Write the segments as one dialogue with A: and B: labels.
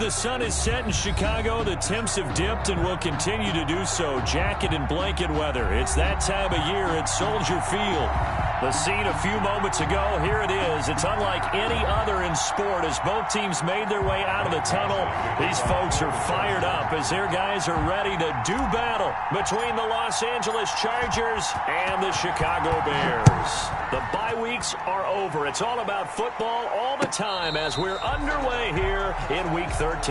A: The sun is set in Chicago. The temps have dipped and will continue to do so. Jacket and blanket weather. It's that time of year at Soldier Field. The scene a few moments ago, here it is. It's unlike any other in sport as both teams made their way out of the tunnel. These folks are fired up as their guys are ready to do battle between the Los Angeles Chargers and the Chicago Bears. The bye weeks are over. It's all about football all the time as we're underway here in Week 13.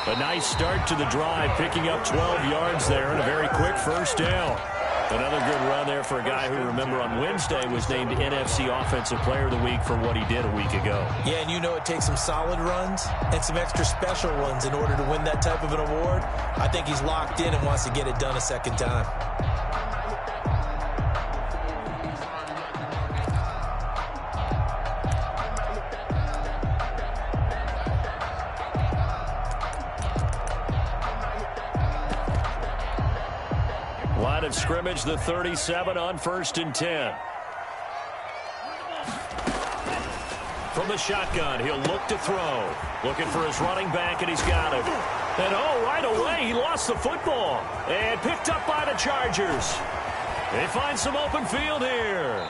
A: A nice start to the drive, picking up 12 yards there and a very quick first down. Another good run there for a guy who, remember, on Wednesday was named NFC Offensive Player of the Week for what he did a week ago.
B: Yeah, and you know it takes some solid runs and some extra special ones in order to win that type of an award. I think he's locked in and wants to get it done a second time.
A: Line of scrimmage, the 37 on 1st and 10. From the shotgun, he'll look to throw. Looking for his running back, and he's got it. And right away, he lost the football. And picked up by the Chargers. They find some open field here.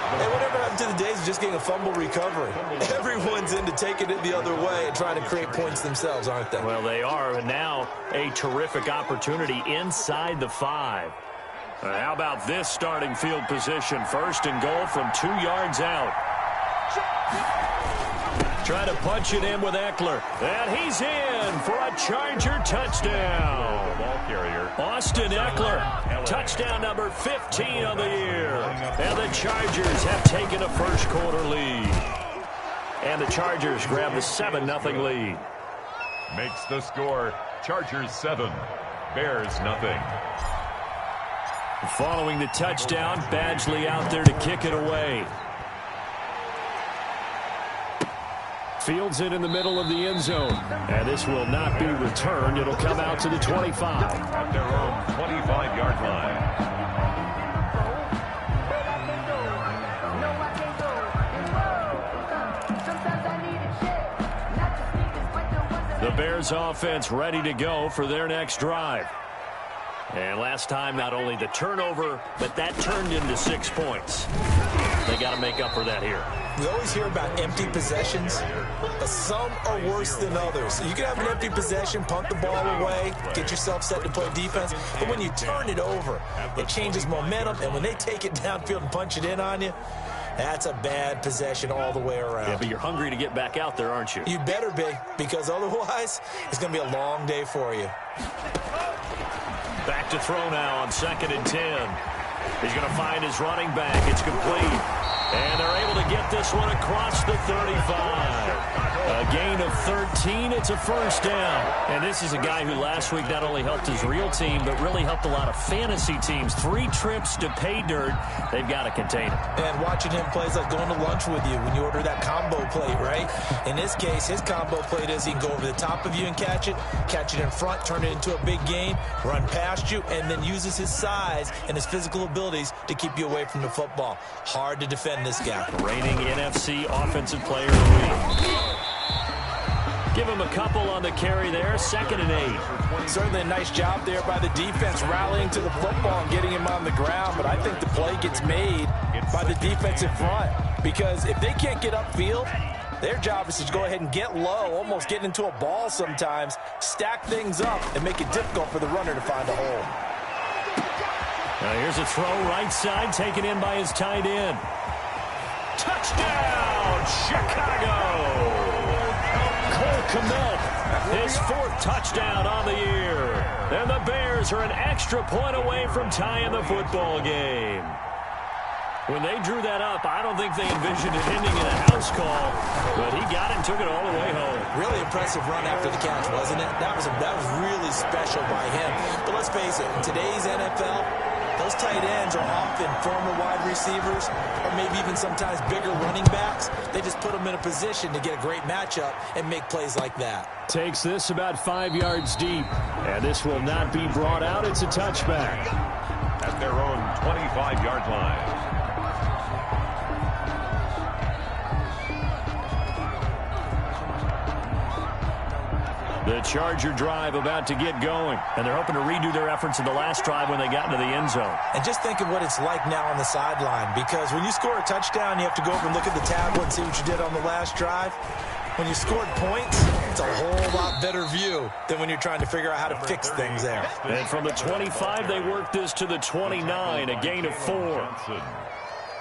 B: Hey, whatever happened to the days of just getting a fumble recovery? Everyone's into taking it the other way and trying to create points themselves, aren't they?
A: Well, they are, and now a terrific opportunity inside the 5. How about this starting field position? 1st and goal from 2 yards out. Trying to punch it in with Eckler. And he's in for a Charger touchdown. Ball carrier Austin Eckler. Touchdown number 15 of the year. And the Chargers have taken a first quarter lead. And the Chargers grab the 7-0 lead.
C: Makes the score Chargers 7, Bears nothing.
A: Following the touchdown, Badgley out there to kick it away. Fields it in the middle of the end zone. And this will not be returned. It'll come out to the 25.
C: At their own 25-yard line.
A: The Bears offense ready to go for their next drive. And last time, not only the turnover, but that turned into 6 points. They got to make up for that here.
B: We always hear about empty possessions, but some are worse than others. You can have an empty possession, punt the ball away, get yourself set to play defense, but when you turn it over, it changes momentum, and when they take it downfield and punch it in on you, that's a bad possession all the way around.
A: Yeah, but you're hungry to get back out there, aren't you?
B: You better be, because otherwise, it's going to be a long day for you.
A: Back to throw now on 2nd and 10. He's going to find his running back. It's complete. And they're able to get this one across the 35. A gain of 13. It's a first down. And this is a guy who last week not only helped his real team, but really helped a lot of fantasy teams. 3 trips to pay dirt. They've got to contain him.
B: And watching him play is like going to lunch with you when you order that combo plate, right? In this case, his combo plate is he can go over the top of you and catch it in front, turn it into a big gain, run past you, and then uses his size and his physical abilities to keep you away from the football. Hard to defend this guy.
A: Reigning NFC Offensive Player of the Week. Give him a couple on the carry there. 2nd and 8.
D: Certainly a nice job there by the defense rallying to the football and getting him on the ground, but I think the play gets made by the defensive front because if they can't get upfield, their job is to go ahead and get low, almost get into a ball sometimes, stack things up, and make it difficult for the runner to find a hole.
A: Now here's a throw right side taken in by his tight end. Touchdown, Chicago! Cole Kmet, his 4th touchdown on the year. And the Bears are an extra point away from tying the football game. When they drew that up, I don't think they envisioned it ending in a house call, but he got it and took it all the way home.
B: Really impressive run after the catch, wasn't it? That was really special by him. But let's face it, in today's NFL, those tight ends are often former wide receivers or maybe even sometimes bigger running backs. They just put them in a position to get a great matchup and make plays like that.
A: Takes this about 5 yards deep, and this will not be brought out. It's a touchback.
C: At their own 25-yard line.
A: The Charger drive about to get going, and they're hoping to redo their efforts in the last drive when they got into the end zone.
B: And just think of what it's like now on the sideline, because when you score a touchdown, you have to go over and look at the tablet and see what you did on the last drive. When you scored points, it's a whole lot better view than when you're trying to figure out how to fix things there.
A: And from the 25, they worked this to the 29, a gain of 4.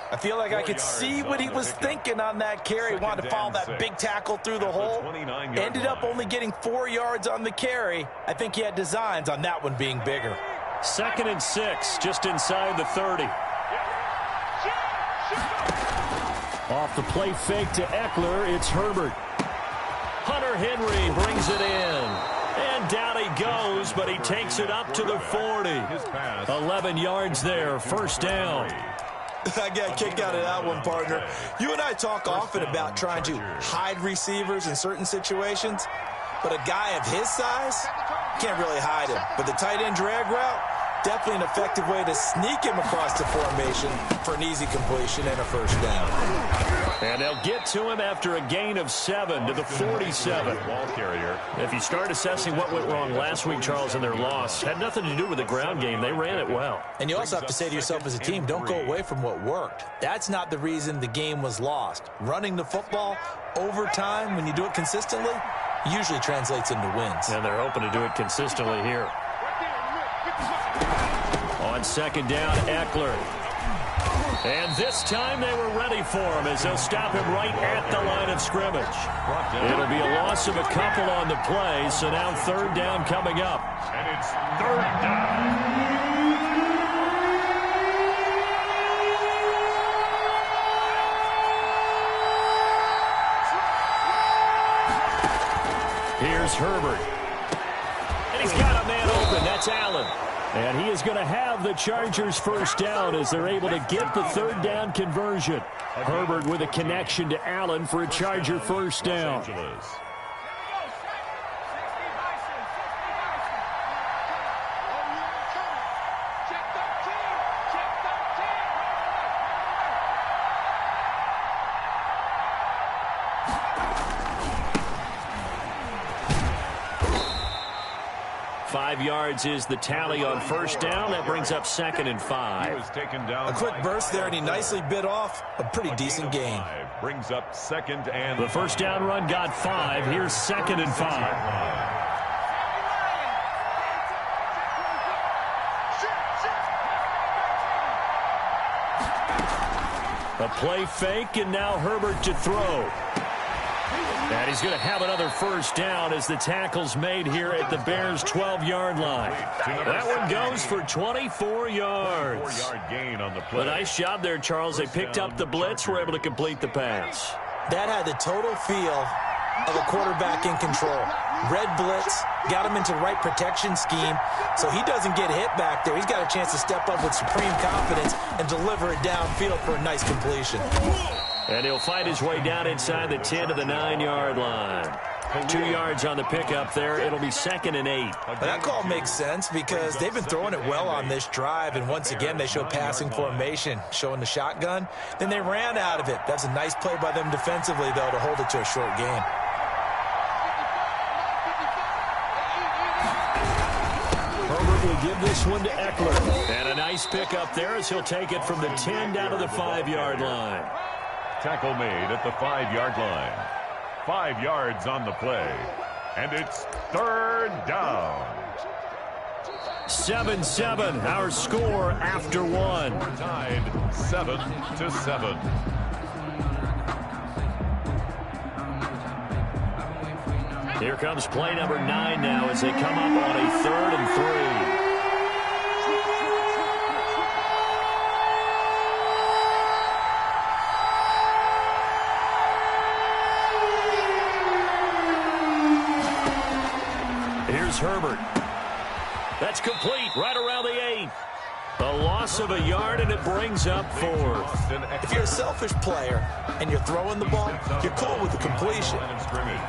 D: I feel like I could see what he was thinking on that carry. Wanted to follow that big tackle through the hole. Ended up only getting 4 yards on the carry. I think he had designs on that one being bigger.
A: 2nd and 6, just inside the 30. Off the play fake to Eckler, it's Herbert. Hunter Henry brings it in. And down he goes, but he takes it up to the 40. 11 yards there, first down.
B: I got a kick out of that one, partner. You and I talk often about trying to hide receivers in certain situations, but a guy of his size can't really hide him. But the tight end drag route, definitely an effective way to sneak him across the formation for an easy completion and a first down.
A: And they'll get to him after a gain of 7 to the 47.
C: Ball carrier.
A: If you start assessing what went wrong last week, Charles, in their loss, had nothing to do with the ground game. They ran it well.
B: And you also have to say to yourself as a team, don't go away from what worked. That's not the reason the game was lost. Running the football over time, when you do it consistently, usually translates into wins.
A: And they're hoping to do it consistently here. On 2nd down, Eckler. And this time they were ready for him as they'll stop him right at the line of scrimmage. It'll be a loss of a couple on the play, so now 3rd down coming up.
C: And it's 3rd down.
A: Here's Herbert. And he's got a man open. That's Allen. And he is going to have the Chargers first down as they're able to get the 3rd down conversion. Herbert with a connection to Allen for a Charger first down. Yards is the tally on first down. That brings up 2nd and 5.
B: A quick burst there, and he nicely bit off a pretty decent gain.
C: Brings up 2nd and
A: the first down run got 5. Here's 2nd and 5. A play fake, and now Herbert to throw. And he's going to have another first down as the tackle's made here at the Bears' 12-yard line. That one goes for 24 yards.
C: 4-yard gain on the play.
A: A nice job there, Charles. They picked up the blitz, were able to complete the pass.
B: That had the total feel of a quarterback in control. Red blitz, got him into the right protection scheme, so he doesn't get hit back there. He's got a chance to step up with supreme confidence and deliver it downfield for a nice completion.
A: And he'll find his way down inside the 10 to the 9-yard line. 2 yards on the pickup there. It'll be 2nd and 8.
B: But that call makes sense because they've been throwing it well on this drive, and once again they show passing formation, showing the shotgun. Then they ran out of it. That's a nice play by them defensively, though, to hold it to a short gain.
A: Herbert will give this one to Eckler. And a nice pickup there as he'll take it from the 10 down to the 5-yard line.
C: Tackle made at the 5-yard line. 5 yards on the play. And it's 3rd down.
A: 7-7, our score after 1.
C: We're tied 7-7.
A: Here comes play number 9 now as they come up on a 3rd and 3. complete right around the 8. A loss of a yard, and it brings up 4.
B: If you're a selfish player and you're throwing the ball, you're cool with the completion.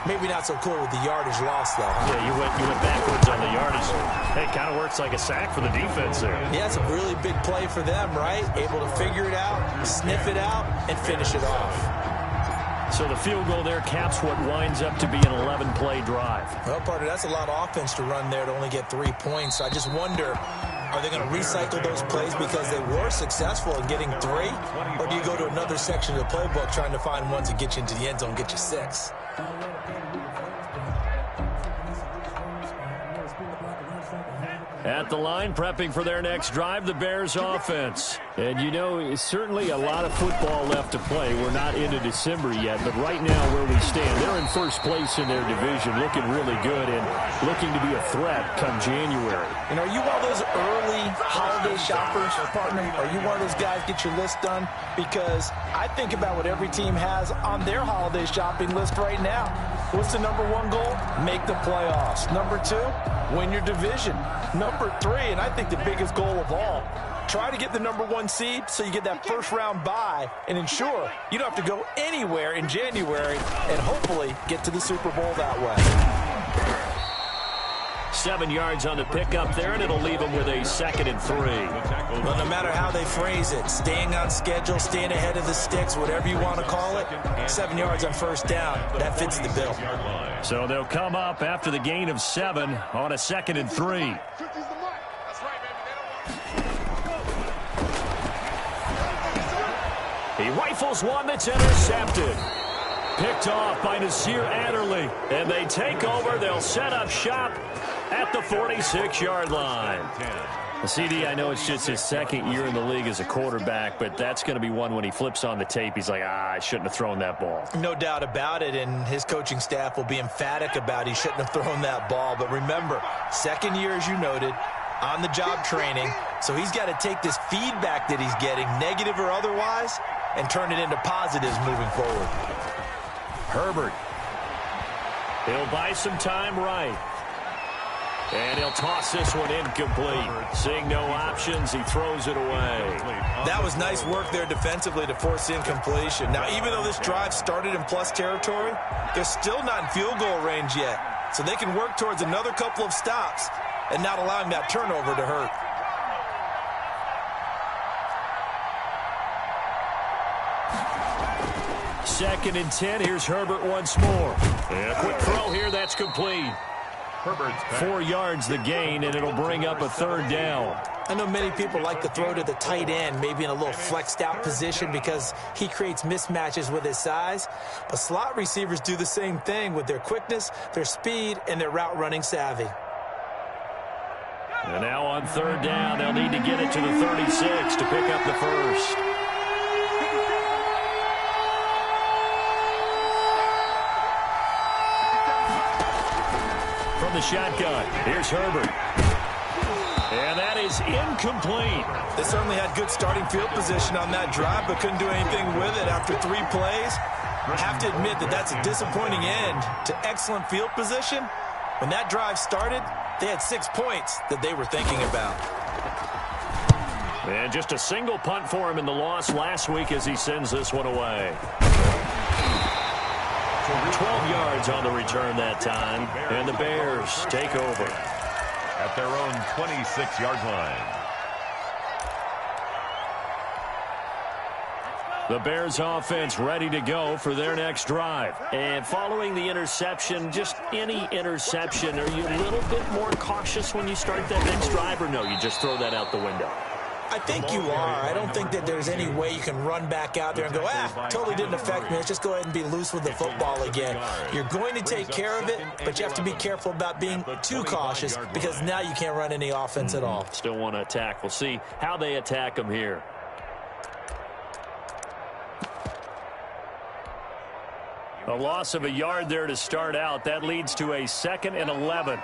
B: Maybe not so cool with the yardage loss, though. Huh?
A: Yeah, you went backwards on the yardage. Hey, it kind of works like a sack for the defense there.
B: Yeah, it's a really big play for them, right? Able to figure it out, sniff it out, and finish it off.
A: So the field goal there caps what winds up to be an 11-play drive.
B: Well, partner, that's a lot of offense to run there to only get 3 points. I just wonder, are they going to recycle those plays because they were successful in getting 3? Or do you go to another section of the playbook trying to find ones that get you into the end zone and get you 6?
A: At the line, prepping for their next drive, the Bears offense. And, you know, certainly a lot of football left to play. We're not into December yet, but right now where we stand, they're in first place in their division, looking really good and looking to be a threat come January.
B: And are you one of those early holiday shoppers, partner? Are you one of those guys get your list done? Because I think about what every team has on their holiday shopping list right now. What's the number 1 goal? Make the playoffs. Number 2, win your division. Number 3, and I think the biggest goal of all, try to get the number 1 seed so you get that first-round bye and ensure you don't have to go anywhere in January and hopefully get to the Super Bowl that way.
A: 7 yards on the pickup there, and it'll leave them with a 2nd and 3.
B: Well, no matter how they phrase it, staying on schedule, staying ahead of the sticks, whatever you want to call it, 7 yards on first down, that fits the bill.
A: So they'll come up after the gain of 7 on a 2nd and 3. He rifles one that's intercepted. Picked off by Nasir Adderley. And they take over. They'll set up shop at the 46-yard line. CD, I know it's just his 2nd year in the league as a quarterback, but that's going to be one when he flips on the tape. He's like, I shouldn't have thrown that ball.
B: No doubt about it, and his coaching staff will be emphatic about he shouldn't have thrown that ball. But remember, 2nd year, as you noted, on-the-job training, so he's got to take this feedback that he's getting, negative or otherwise, and turn it into positives moving forward.
A: Herbert. He'll buy some time right. And he'll toss this one incomplete. Seeing no options, he throws it away.
B: That was nice work there defensively to force incompletion. Now, even though this drive started in plus territory, they're still not in field goal range yet. So they can work towards another couple of stops and not allowing that turnover to hurt.
A: Second and 10. Here's Herbert once more. And a quick throw here. That's complete. 4 yards the gain, and it'll bring up a 3rd down.
B: I know many people like to throw to the tight end, maybe in a little flexed out position because he creates mismatches with his size. But slot receivers do the same thing with their quickness, their speed, and their route running savvy.
A: And now on 3rd down, they'll need to get it to the 36 to pick up the first. From the shotgun, here's Herbert. And that is incomplete.
B: They certainly had good starting field position on that drive, but couldn't do anything with it after 3 plays. I have to admit that that's a disappointing end to excellent field position. When that drive started, they had 6 points that they were thinking about.
A: And just a single punt for him in the loss last week as he sends this one away. 12 yards on the return that time, and the Bears take over
C: at their own 26-yard line.
A: The Bears offense ready to go for their next drive. And following the interception, just any interception, are you a little bit more cautious when you start that next drive, or no, you just throw that out the window?
B: I think you are. I don't think that there's any way you can run back out there and go, totally didn't affect me. Let's just go ahead and be loose with the football again. You're going to take care of it, but you have to be careful about being too cautious because now you can't run any offense at all.
A: Still want to attack. We'll see how they attack them here. A loss of a yard there to start out. That leads to a 2nd and 11.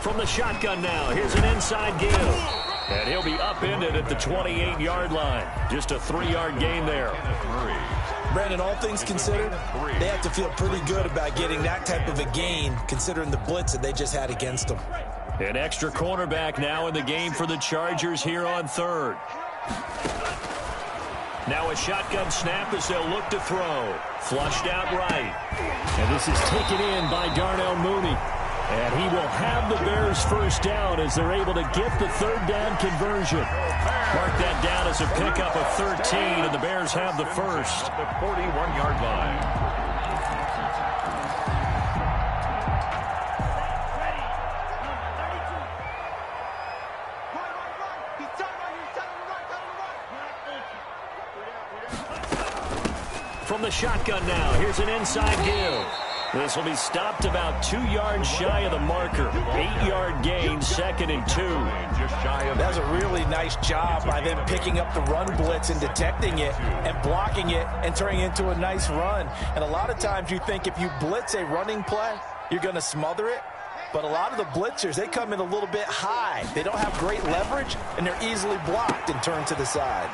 A: From the shotgun now, here's an inside give. And he'll be upended at the 28-yard line. Just a 3-yard gain there.
B: Brandon, all things considered, they have to feel pretty good about getting that type of a gain, considering the blitz that they just had against them.
A: An extra cornerback now in the game for the Chargers here on third. Now a shotgun snap as they'll look to throw. Flushed out right. And this is taken in by Darnell Mooney. And he will have the Bears first down as they're able to get the third down conversion. Mark that down as a pickup of 13, and the Bears have the first.
C: The 41-yard line.
A: From the shotgun now, here's an inside give. This will be stopped about 2 yards shy of the marker. 8-yard gain, 2nd and 2.
D: That's a really nice job by them picking up the run blitz and detecting it and blocking it and turning it into a nice run. And a lot of times you think if you blitz a running play, you're going to smother it. But a lot of the blitzers, they come in a little bit high. They don't have great leverage, and they're easily blocked and turned to the side.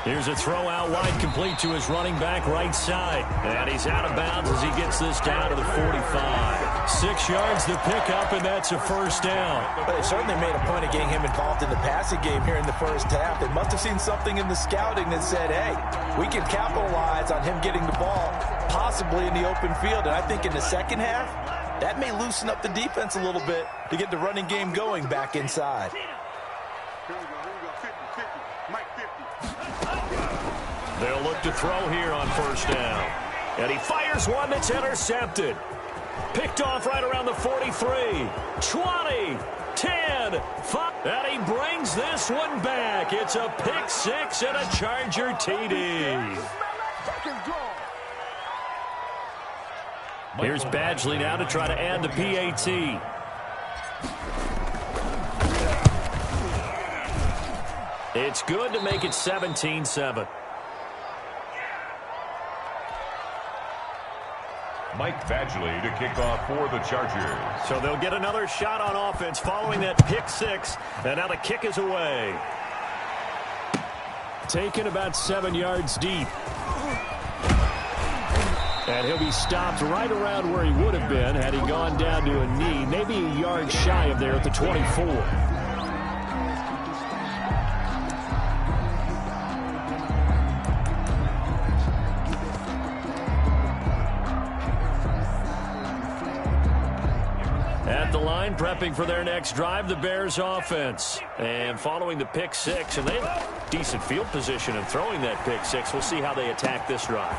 A: Here's a throw out wide, complete to his running back right side. And he's out of bounds as he gets this down to the 45. 6 yards to pick up, and that's a first down.
D: But they certainly made a point of getting him involved in the passing game here in the first half. They must have seen something in the scouting that said, hey, we can capitalize on him getting the ball, possibly in the open field. And I think in the second half, that may loosen up the defense a little bit to get the running game going back inside.
A: They'll look to throw here on first down. And he fires one that's intercepted. Picked off right around the 43. 20, 10, 5. And he brings this one back. It's a pick six and a Charger TD. Here's Badgley now to try to add the PAT. It's good to make it 17-7.
C: Mike Badgley to kick off for the Chargers.
A: So they'll get another shot on offense following that pick six. And now the kick is away. Taken about 7 yards deep. And he'll be stopped right around where he would have been had he gone down to a knee, maybe a yard shy of there at the 24. At the line, prepping for their next drive, the Bears offense. And following the pick six, and they have decent field position in throwing that pick six. We'll see how they attack this drive.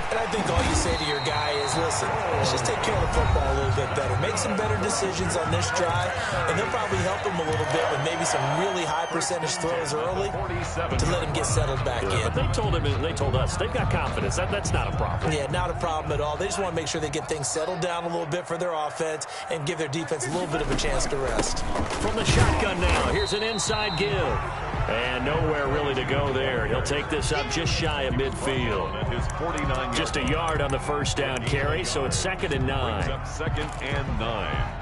B: And I think all you say to your guy is, listen, let's just take care of the football a little bit better. Make some better decisions on this drive, and they'll probably help him a little bit with maybe some really high percentage throws early to let him get settled back in.
A: But they told him, they told us, they've got confidence. That's not a problem.
B: Yeah, not a problem at all. They just want to make sure they get things settled down a little bit for their offense and give their defense a little bit of a chance to rest.
A: From the shotgun now, here's an inside give. And nowhere really to go there. He'll take this up just shy of midfield. Just a yard on the first down carry, so it's 2nd and 9.
C: 2nd and 9.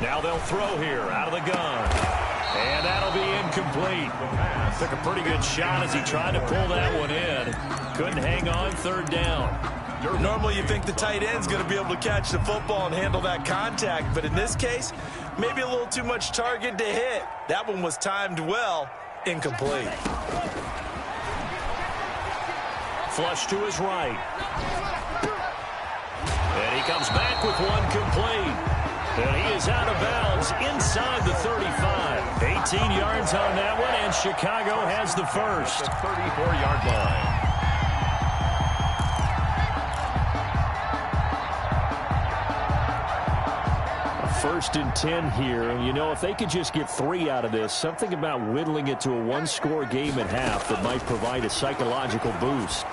A: Now they'll throw here out of the gun. And that'll be incomplete. Took a pretty good shot as he tried to pull that one in. Couldn't hang on, 3rd down.
B: Normally you think the tight end's going to be able to catch the football and handle that contact, but in this case, maybe a little too much target to hit. That one was timed well, incomplete.
A: Flush to his right. And he comes back with one complete. And he is out of bounds inside the 35. 18 yards on that one, and Chicago has the first.
C: The 34-yard line.
A: 1st and 10 here. You know, if they could just get 3 out of this, something about whittling it to a one-score game at half that might provide a psychological boost.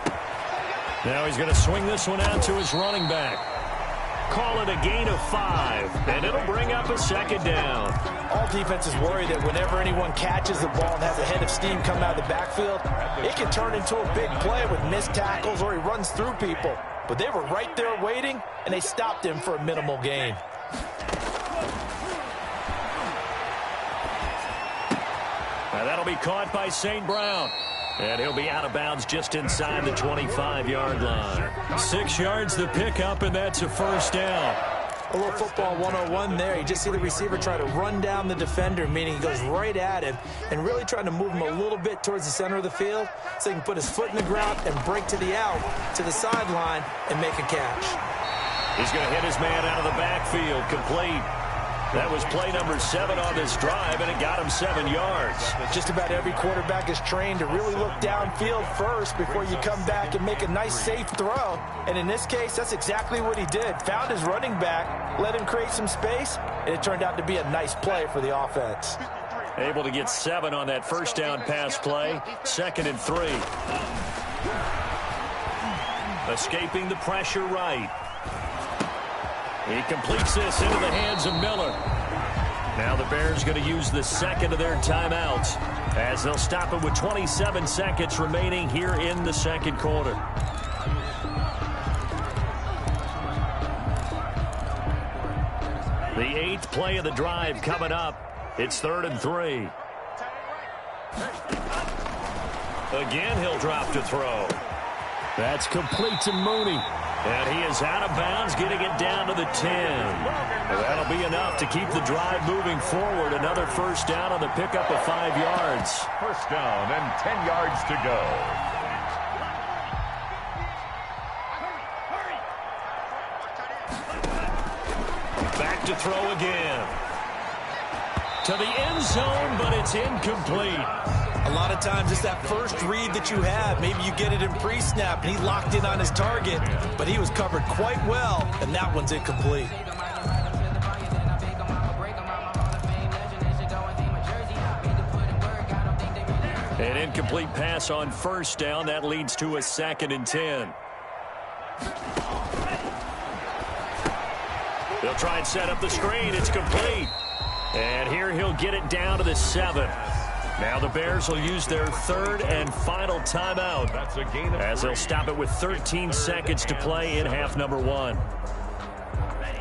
A: Now he's going to swing this one out to his running back. Call it a gain of 5, and it'll bring up a 2nd down.
D: All defenses worry that whenever anyone catches the ball and has a head of steam come out of the backfield, it can turn into a big play with missed tackles or he runs through people. but they were right there waiting, and they stopped him for a minimal gain.
A: Now that'll be caught by St. Brown. And he'll be out of bounds just inside the 25-yard line. 6 yards the pickup, and that's a first down.
B: A little football 101 there. You just see the receiver try to run down the defender, meaning he goes right at him and really trying to move him a little bit towards the center of the field so he can put his foot in the ground and break to the out, to the sideline, and make a catch.
A: He's going to hit his man out of the backfield, complete. That was play number 7 on this drive, and it got him 7 yards.
D: Just about every quarterback is trained to really look downfield first before you come back and make a nice, safe throw. And in this case, that's exactly what he did. Found his running back, let him create some space, and it turned out to be a nice play for the offense.
A: Able to get 7 on that first down pass play. 2nd and 3. Escaping the pressure right. He completes this into the hands of Miller. Now the Bears going to use the second of their timeouts as they'll stop it with 27 seconds remaining here in the second quarter. The 8th play of the drive coming up. It's 3rd and 3. Again, he'll drop to throw. That's complete to Mooney. And he is out of bounds, getting it down to the 10. That'll be enough to keep the drive moving forward. Another first down on the pickup of 5 yards.
C: First down and 10 yards to go.
A: Back to throw again. To the end zone, but it's incomplete.
B: A lot of times it's that first read that you have. Maybe you get it in pre-snap, and he locked in on his target, but he was covered quite well, and that one's incomplete.
A: An incomplete pass on first down. That leads to a 2nd and 10. They'll try and set up the screen. It's complete. And here he'll get it down to the 7. Now the Bears will use their 3rd and final timeout as they'll stop it with 13 seconds to play in half number 1.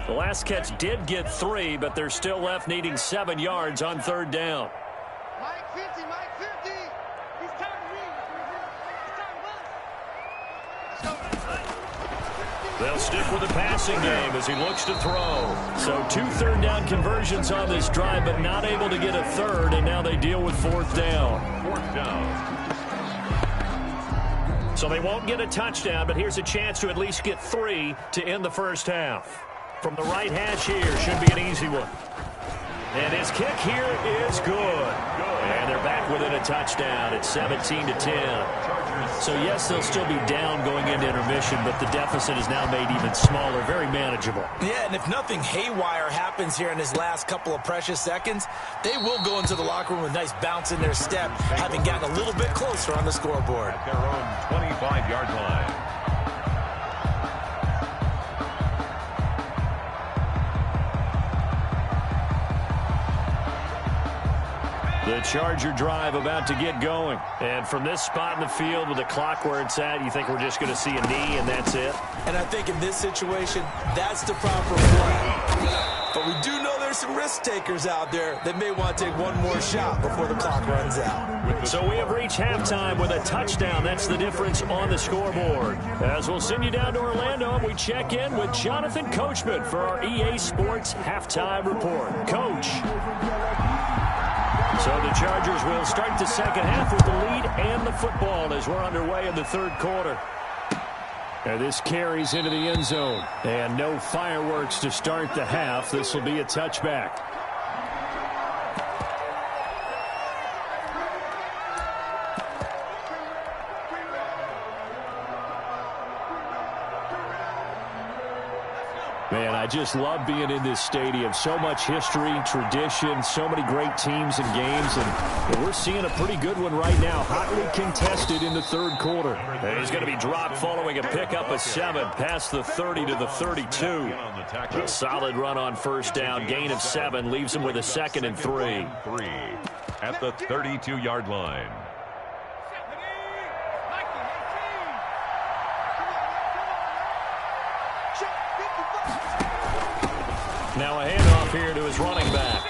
A: The last catch did get 3, but they're still left needing 7 yards on 3rd down.
E: Mike 50, Mike 50. He's turning me.
A: They'll stick with the passing game as he looks to throw. So 2 third down conversions on this drive, but not able to get a 3rd, and now they deal with 4th down.
C: 4th down.
A: So they won't get a touchdown, but here's a chance to at least get 3 to end the first half. From the right hash here, should be an easy one. And his kick here is good. And they're back within a touchdown at 17-10. So, yes, they'll still be down going into intermission, but the deficit is now made even smaller, very manageable.
B: Yeah, and if nothing haywire happens here in his last couple of precious seconds, they will go into the locker room with a nice bounce in their step, having gotten a little bit closer on the scoreboard.
C: At their own 25-yard line.
A: The Charger drive about to get going. And from this spot in the field with the clock where it's at, you think we're just going to see a knee and that's it?
B: And I think in this situation, that's the proper play. But we do know there's some risk takers out there that may want to take one more shot before the clock runs out.
A: So we have reached halftime with a touchdown. That's the difference on the scoreboard. As we'll send you down to Orlando, we check in with Jonathan Coachman for our EA Sports Halftime Report. Coach. So the Chargers will start the second half with the lead and the football as we're underway in the 3rd quarter. And this carries into the end zone. And no fireworks to start the half. This will be a touchback. Man, I just love being in this stadium. So much history, tradition, so many great teams and games, and we're seeing a pretty good one right now. Hotly contested in the 3rd quarter. And he's going to be dropped following a pickup of 7 past the 30 to the 32. A solid run on first down. Gain of 7 leaves him with a 2nd and 3.
C: At the 32-yard line.
A: Now a handoff here to his running back.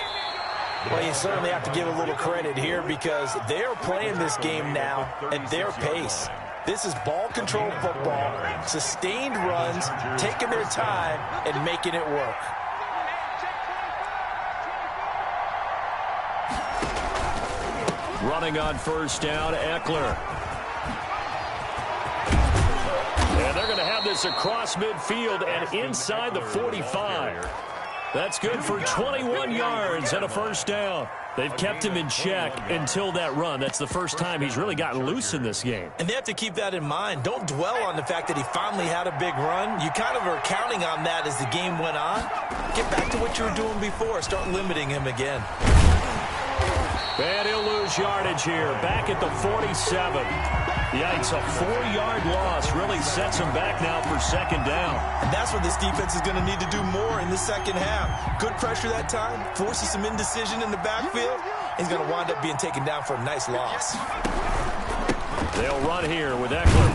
D: Well, you certainly have to give a little credit here because they're playing this game now at their pace. This is ball control football, sustained runs, taking their time and making it work.
A: Running on first down, Eckler. And they're going to have this across midfield and inside the 45. That's good for 21 yards and a first down. They've kept him in check until that run. That's the first time he's really gotten loose in this game.
B: And they have to keep that in mind. Don't dwell on the fact that he finally had a big run. You kind of are counting on that as the game went on. Get back to what you were doing before. Start limiting him again.
A: And he'll lose yardage here. Back at the 47. Yikes, a 4-yard loss really sets him back now for second down.
B: And that's what this defense is going to need to do more in the second half. Good pressure that time, forces some indecision in the backfield. He's going to wind up being taken down for a nice loss.
A: They'll run here with Eckler.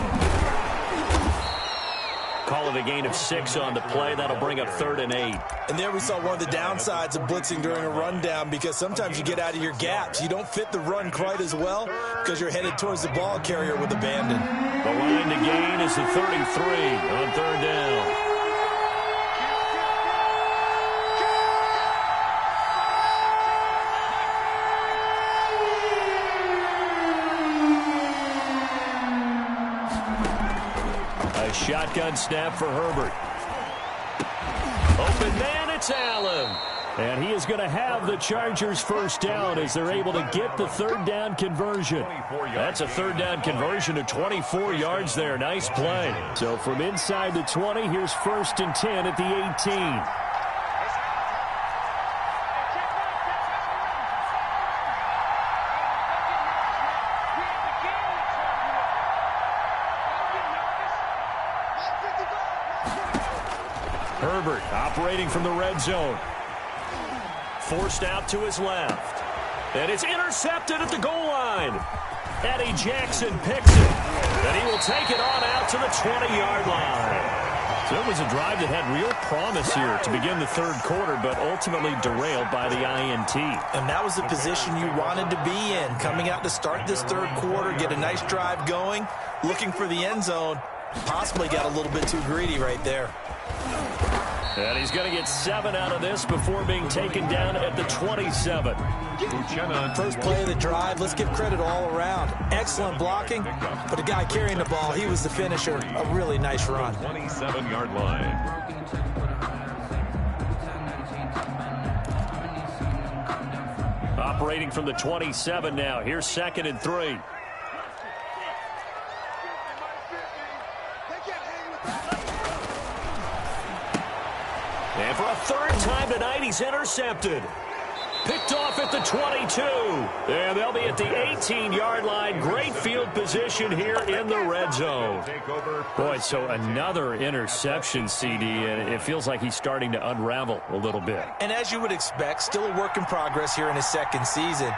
A: Call it a gain of 6 on the play. That'll bring up 3rd and 8.
B: And there we saw one of the downsides of blitzing during a rundown because sometimes you get out of your gaps. You don't fit the run quite as well because you're headed towards the ball carrier with abandon.
A: The line to gain is the 33 on 3rd down. Shotgun snap for Herbert. Open man, it's Allen. And he is going to have the Chargers first down as they're able to get the 3rd down conversion. That's a 3rd down conversion to 24 yards there. Nice play. So from inside the 20, here's 1st and 10 at the 18. Herbert operating from the red zone. Forced out to his left. And it's intercepted at the goal line. Eddie Jackson picks it. And he will take it on out to the 20-yard line. So it was a drive that had real promise here to begin the 3rd quarter, but ultimately derailed by the INT.
B: And that was the position you wanted to be in. Coming out to start this 3rd quarter, get a nice drive going, looking for the end zone. Possibly got a little bit too greedy right there.
A: And he's going to get 7 out of this before being taken down at the 27.
B: First play of the drive, let's give credit all around. Excellent blocking, but the guy carrying the ball, he was the finisher. A really nice run.
C: 27-yard line.
A: Operating from the 27 now. Here's 2nd and 3. And for a 3rd time tonight, he's intercepted. Picked off at the 22. And they'll be at the 18-yard line. Great field position here in the red zone. Boy, so another interception, CD, and it feels like he's starting to unravel a little bit.
B: And as you would expect, still a work in progress here in his 2nd season.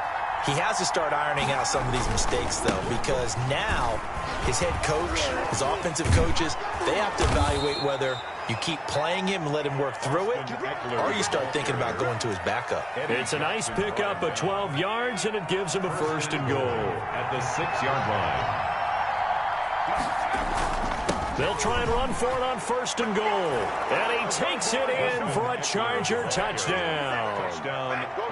B: He has to start ironing out some of these mistakes, though, because now his head coach, his offensive coaches, they have to evaluate whether you keep playing him and let him work through it, or you start thinking about going to his backup.
A: It's a nice pickup of 12 yards, and it gives him a 1st and goal.
C: At the 6-yard line.
A: They'll try and run for it on 1st and goal. And he takes it in for a Charger touchdown.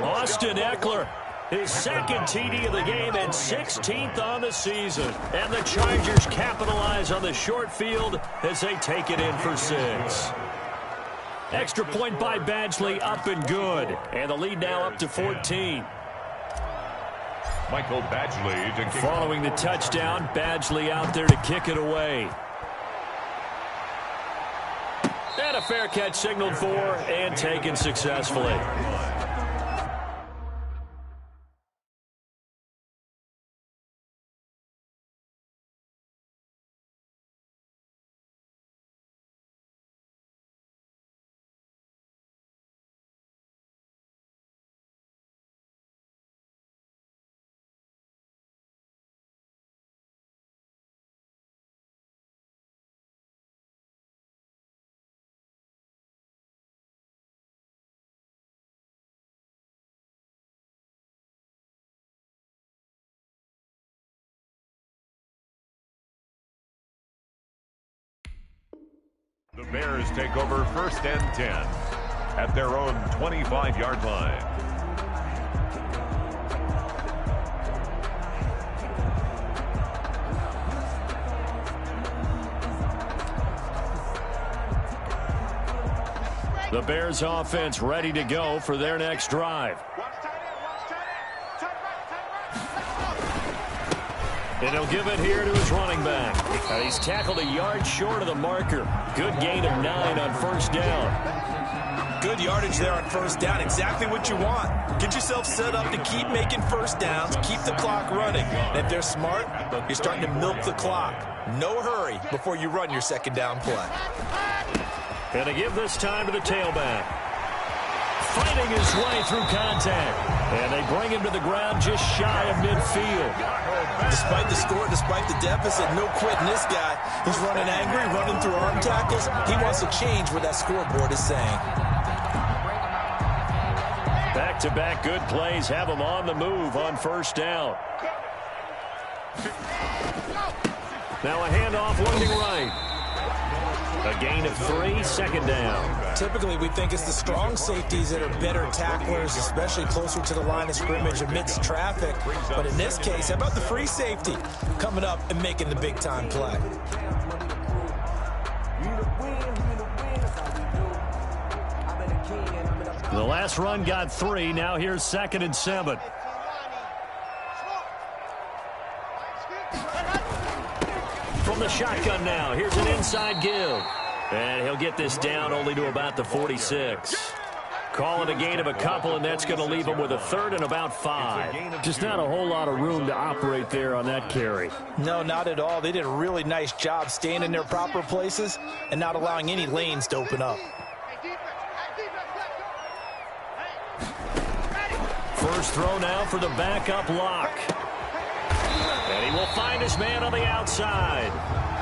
A: Austin Eckler, his 2nd TD of the game and 16th on the season. And the Chargers capitalize on the short field as they take it in for 6. Extra point by Badgley, up and good. And the lead now up to 14.
C: Michael Badgley to kick.
A: Following the touchdown, Badgley out there to kick it away. And a fair catch signaled for and taken successfully.
C: The Bears take over 1st and 10 at their own 25-yard line.
A: The Bears offense ready to go for their next drive. And he'll give it here to his running back. And he's tackled a yard short of the marker. Good gain of 9 on 1st down.
B: Good yardage there on 1st down. Exactly what you want. Get yourself set up to keep making 1st downs, keep the clock running. And if they're smart, you're starting to milk the clock. No hurry before you run your 2nd down play.
A: And to give this time to the tailback. Fighting his way through contact. And they bring him to the ground just shy of midfield.
B: Despite the score, despite the deficit, no quitting this guy. He's running angry, running through arm tackles. He wants to change what that scoreboard is saying.
A: Back-to-back good plays have him on the move on 1st down. Now a handoff looking right. A gain of 3, 2nd down.
B: Typically, we think it's the strong safeties that are better tacklers, especially closer to the line of scrimmage amidst traffic. But in this case, how about the free safety coming up and making the big-time play?
A: The last run got 3. Now here's 2nd and 7. From the shotgun now, here's an inside give. And he'll get this down only to about the 46. Call it a gain of a couple, and that's going to leave him with a 3rd and about 5.
F: Just not a whole lot of room to operate there on that carry.
B: No, not at all. They did a really nice job staying in their proper places and not allowing any lanes to open up.
A: First throw now for the backup lock. And he will find his man on the outside.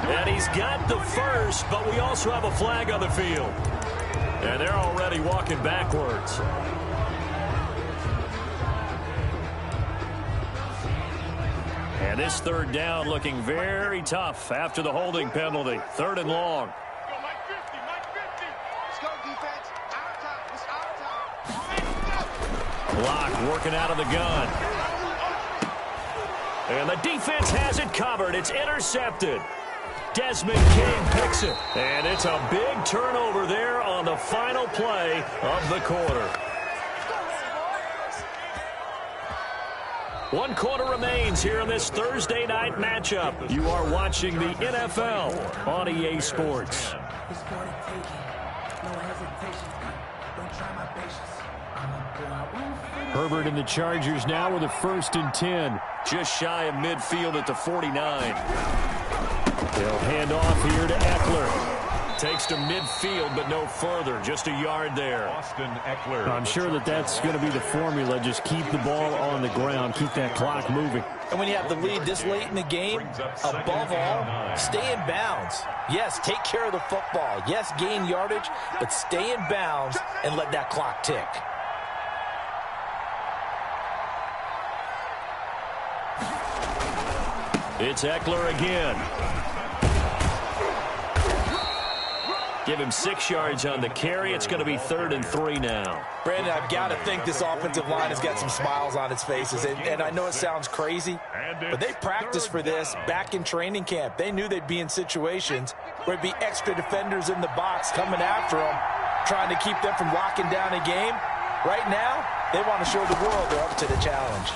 A: And he's got the 1st, but we also have a flag on the field. And they're already walking backwards. And this 3rd down looking very tough after the holding penalty. 3rd and long. Block working out of the gun. And the defense has it covered. It's intercepted. Desmond King picks it. And it's a big turnover there on the final play of the quarter. 1 quarter remains here in this Thursday night matchup. You are watching the NFL on EA Sports. Herbert and the Chargers now with a 1st and 10. Just shy of midfield at the 49. They'll hand off here to Eckler. Takes to midfield, but no further. Just a yard there.
C: Austin Eckler.
F: I'm sure that's going to be the formula. Just keep the ball on the ground. Keep that clock moving.
B: And when you have the lead this late in the game, above all, stay in bounds. Yes, take care of the football. Yes, gain yardage, but stay in bounds and let that clock tick.
A: It's Eckler again. Give him 6 yards on the carry. It's going to be 3rd and 3 now.
B: Brandon, I've got to think this offensive line has got some smiles on its faces. And I know it sounds crazy, but they practiced for this back in training camp. They knew they'd be in situations where it'd be extra defenders in the box coming after them, trying to keep them from locking down a game. Right now, they want to show the world they're up to the challenge.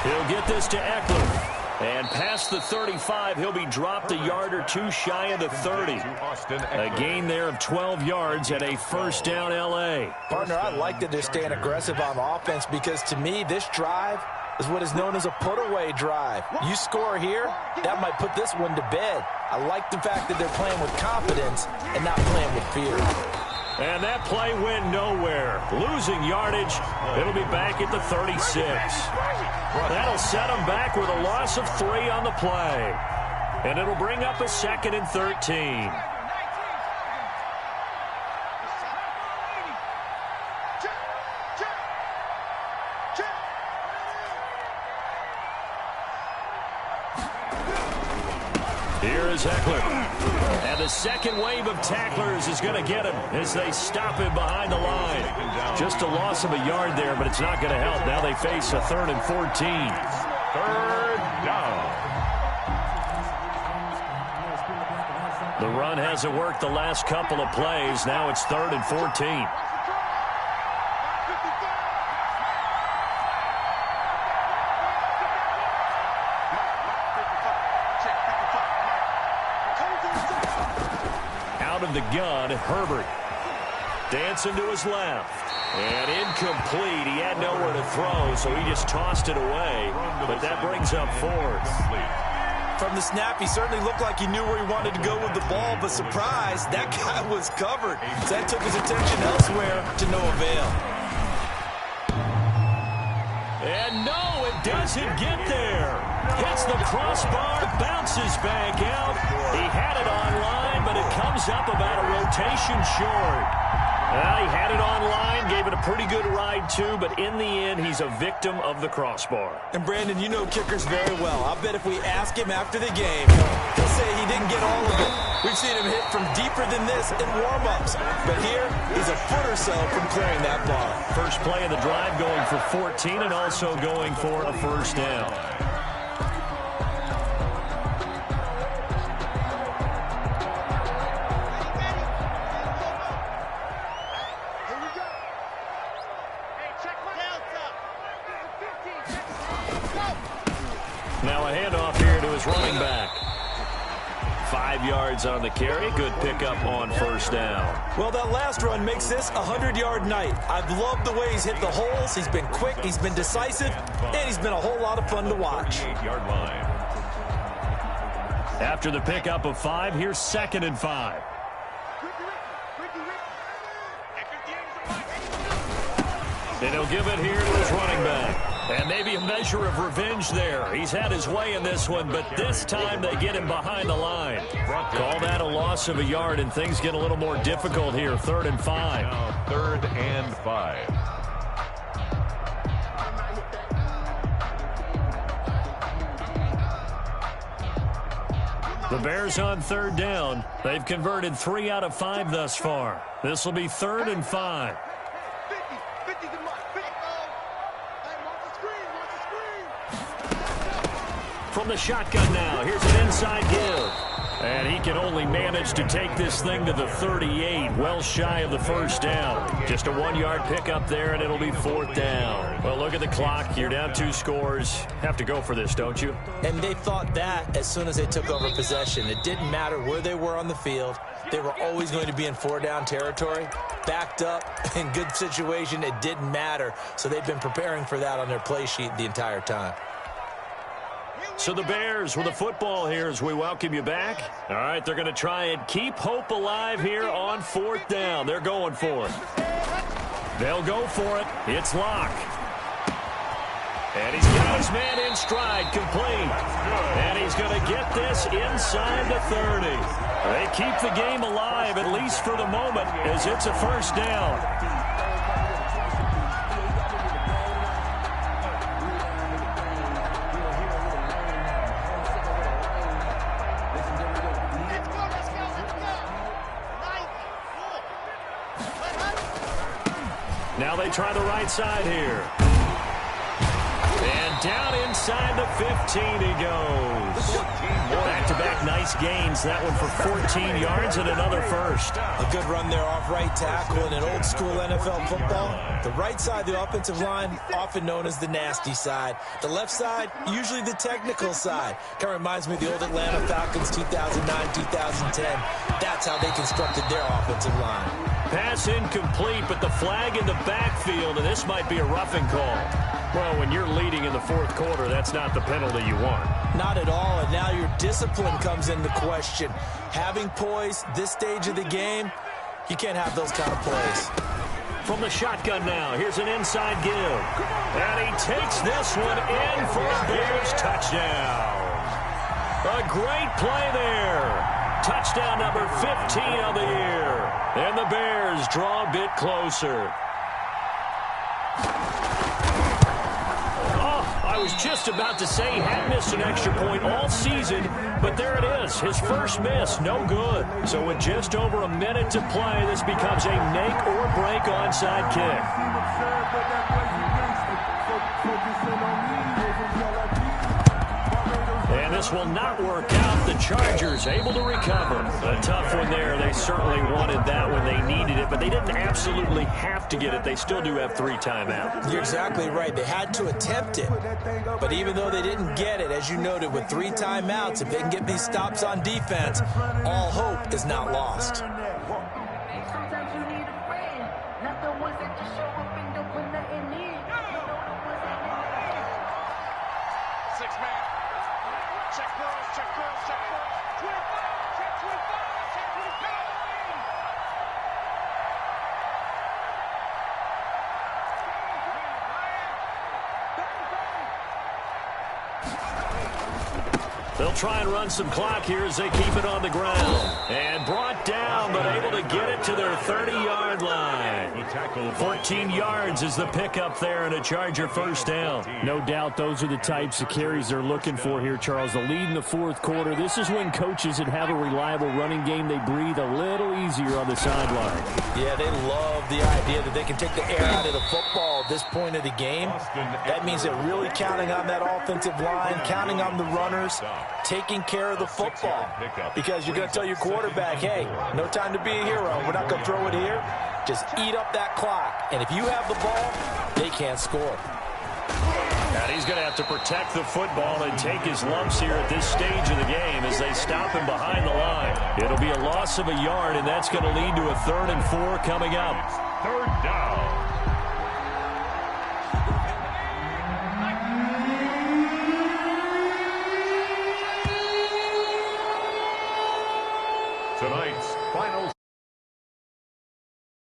A: He'll get this to Eckler. And past the 35, he'll be dropped a yard or 2 shy of the 30. A gain there of 12 yards at a 1st down L.A.
B: Partner, I like that they're staying aggressive on offense because to me, this drive is what is known as a put-away drive. You score here, that might put this one to bed. I like the fact that they're playing with confidence and not playing with fear.
A: And that play went nowhere. Losing yardage. It'll be back at the 36. That'll set them back with a loss of 3 on the play. And it'll bring up a 2nd and 13. Here is Ekeler. And the second wave of tacklers is going to get him as they stop him behind the line. Just a loss of a yard there, but it's not going to help. Now they face a 3rd and 14.
C: 3rd down.
A: The run hasn't worked the last couple of plays. Now it's 3rd and 14. Out of the gun, Herbert. Dancing to his left. And incomplete. He had nowhere to throw, so he just tossed it away. But that brings up 4th.
D: From the snap, he certainly looked like he knew where he wanted to go with the ball, but surprise, that guy was covered. So that took his attention elsewhere to no avail.
A: And no, it doesn't get there. Hits the crossbar, bounces back out. He had it online, but it comes up about a rotation short. He had it online, gave it a pretty good ride too, but in the end, he's a victim of the crossbar.
D: And Brandon, you know kickers very well. I bet if we ask him after the game, he'll say he didn't get all of it. We've seen him hit from deeper than this in warm-ups. But here, he's a foot or so from clearing that bar.
A: First play of the drive going for 14 and also going for a first down. Now a handoff here to his running back. 5 yards on the carry. Good pickup on first down.
D: Well, that last run makes this a 100-yard night. I've loved the way he's hit the holes. He's been quick, he's been decisive, and he's been a whole lot of fun to watch.
C: 8-yard line.
A: After the pickup of 5, here's 2nd and 5. And he'll give it here to his running back. And maybe a measure of revenge there. He's had his way in this one, but this time they get him behind the line. Call that a loss of a yard, and things get a little more difficult here. 3rd and 5.
C: Now 3rd and 5.
A: The Bears on 3rd down. They've converted 3 out of 5 thus far. This will be 3rd and 5. From the shotgun now, here's an inside give. And he can only manage to take this thing to the 38, well shy of the first down. Just a 1-yard pickup there, and it'll be 4th down. Well, look at the clock. You're down 2 scores. Have to go for this, don't you?
D: And they thought that as soon as they took over possession. It didn't matter where they were on the field. They were always going to be in 4-down territory. Backed up, in good situation, it didn't matter. So they've been preparing for that on their play sheet the entire time.
A: So the Bears with the football here as we welcome you back. All right, they're going to try and keep hope alive here on 4th down. They're going for it. They'll go for it. It's Locke. And he's got his man in stride, complete. And he's going to get this inside the 30. They keep the game alive, at least for the moment, as it's a first down. Now they try the right side here. And down inside the 15 he goes. Back-to-back nice gains. That one for 14 yards and another first.
D: A good run there off right tackle in an old-school NFL football. The right side of the offensive line, often known as the nasty side. The left side, usually the technical side. Kind of reminds me of the old Atlanta Falcons 2009-2010. That's how they constructed their offensive line.
A: Pass incomplete, but the flag in the backfield, and this might be a roughing call. Well, when you're leading in the 4th quarter, that's not the penalty you want.
D: Not at all, and now your discipline comes into question. Having poise this stage of the game, you can't have those kind of plays.
A: From the shotgun now, here's an inside give. And he takes this one in for a Bears touchdown. A great play there. Touchdown number 15 of the year. And the Bears draw a bit closer. I was just about to say he had missed an extra point all season, but there it is. His first miss, no good. So with just over a minute to play, this becomes a make or break onside kick. And this will not work out. The Chargers able to recover. A tough one there. They certainly wanted that when they needed it, but they didn't absolutely have to get it. They still do have 3 timeouts.
B: You're exactly right. They had to attempt it. But even though they didn't get it, as you noted, with 3 timeouts, if they can get these stops on defense, all hope is not lost.
G: Sometimes you need a friend, not the ones that just show up and don't put nothing in.
E: Six-man. Check girls, check girls, check girls. 25, check 25, check 25.
A: They'll try and run some clock here as they keep it on the ground. And brought down, but able to get it to their 30-yard line. 14 yards is the pickup there and a Charger first down.
F: No doubt those are the types of carries they're looking for here, Charles. The lead in the fourth quarter. This is when coaches that have a reliable running game, they breathe a little easier on the sideline.
B: Yeah, they love the idea that they can take the air out of the football at this point of the game. That means they're really counting on that offensive line, counting on the runners, taking care of the football. Because you're going to tell your quarterback, hey, no time to be a hero. We're not going to throw it here. Just eat up that clock. And if you have the ball, they can't score.
A: And he's going to have to protect the football and take his lumps here at this stage of the game as they stop him behind the line. It'll be a loss of a yard, and that's going to lead to a 3rd and 4 coming up.
C: 3rd down.